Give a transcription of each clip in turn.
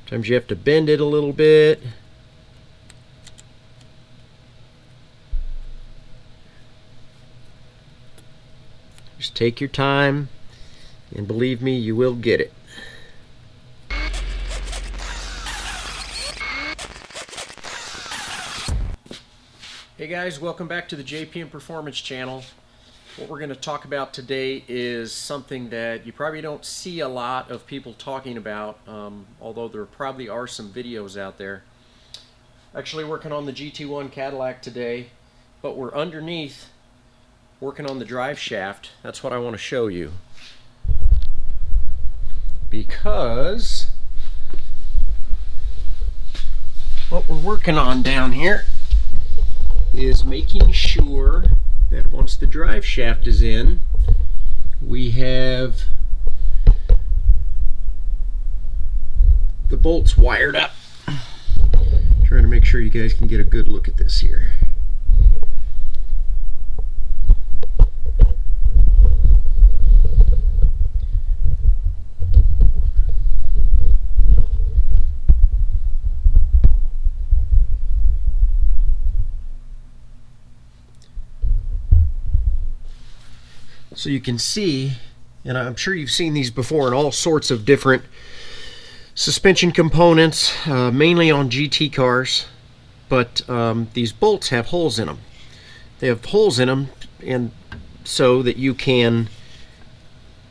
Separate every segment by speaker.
Speaker 1: Sometimes you have to bend it a little bit. Just take your time, and believe me, you will get it. Hey guys, welcome back to the JPM Performance channel. What we're going to talk about today is something that you probably don't see a lot of people talking about, although there probably are some videos out there. Actually working on the GT1 Cadillac today, but we're underneath working on the drive shaft. That's what I want to show you, because what we're working on down here is making sure that once the drive shaft is in, we have the bolts wired up. Trying to make sure you guys can get a good look at this here. So you can see, and I'm sure you've seen these before in all sorts of different suspension components, mainly on GT cars, but these bolts have holes in them. They have holes in them, and so that you can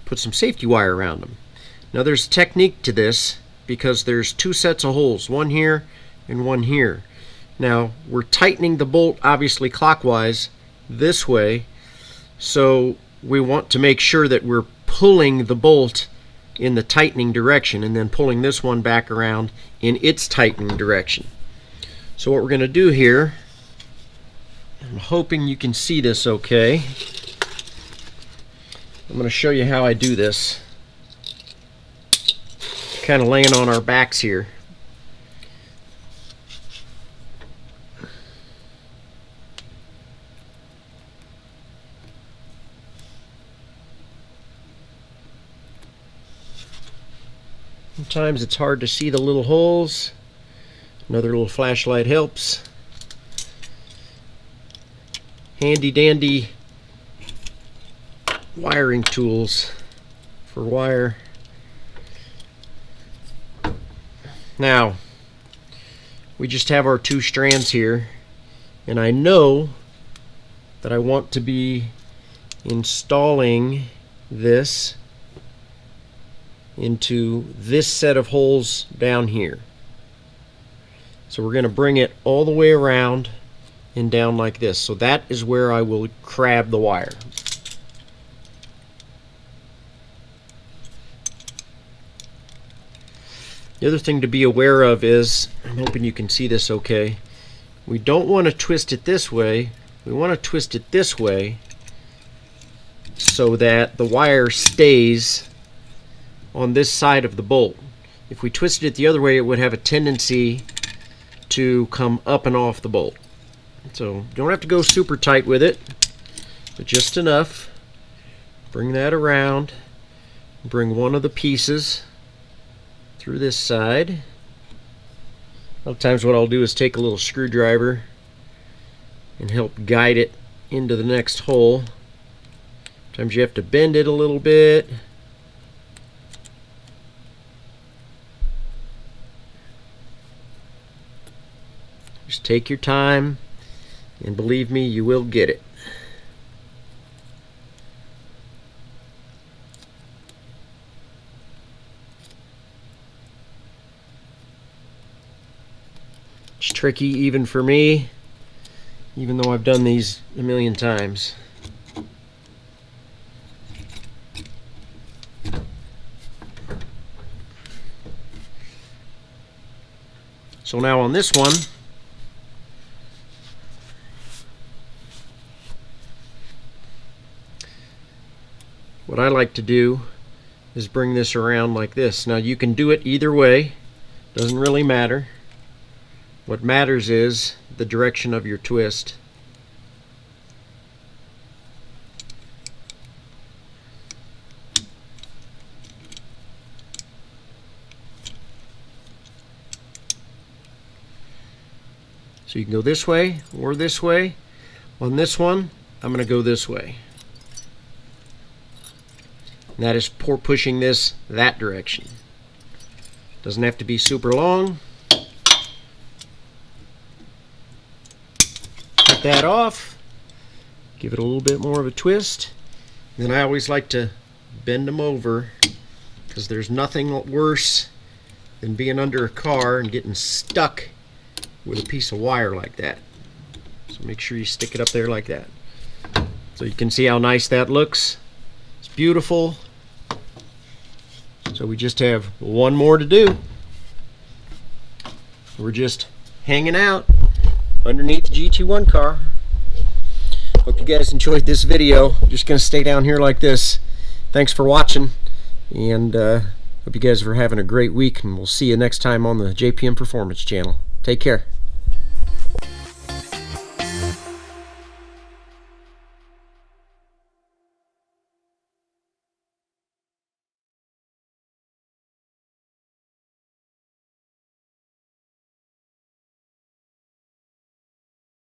Speaker 1: put some safety wire around them. Now there's a technique to this, because there's two sets of holes, one here and one here. Now we're tightening the bolt obviously clockwise this way, so we want to make sure that we're pulling the bolt in the tightening direction and then pulling this one back around in its tightening direction. So what we're going to do here, I'm hoping you can see this okay. I'm going to show you how I do this. Kind of laying on our backs here. Sometimes it's hard to see the little holes. Another little flashlight helps. Handy dandy wiring tools for wire. Now, we just have our two strands here, and I know that I want to be installing this into this set of holes down here. So we're going to bring it all the way around and down like this. So that is where I will crab the wire. The other thing to be aware of is, I'm hoping you can see this okay, we don't want to twist it this way, we want to twist it this way so that the wire stays on this side of the bolt. If we twisted it the other way, it would have a tendency to come up and off the bolt. So you don't have to go super tight with it, but just enough. Bring that around, bring one of the pieces through this side. A lot of times what I'll do is take a little screwdriver and help guide it into the next hole. Sometimes you have to bend it a little bit. Just take your time, and believe me, you will get it. It's tricky even for me, even though I've done these a million times. So now on this one, what I like to do is bring this around like this. Now you can do it either way, doesn't really matter. What matters is the direction of your twist. So you can go this way or this way. On this one, I'm going to go this way. And that is for pushing this that direction. Doesn't have to be super long. Cut that off. Give it a little bit more of a twist. Then I always like to bend them over, because there's nothing worse than being under a car and getting stuck with a piece of wire like that. So make sure you stick it up there like that. So you can see how nice that looks. It's beautiful. So we just have one more to do. We're just hanging out underneath the GT1 car. Hope you guys enjoyed this video. I'm just going to stay down here like this. Thanks for watching, and hope you guys are having a great week, and we'll see you next time on the JPM Performance channel. Take care.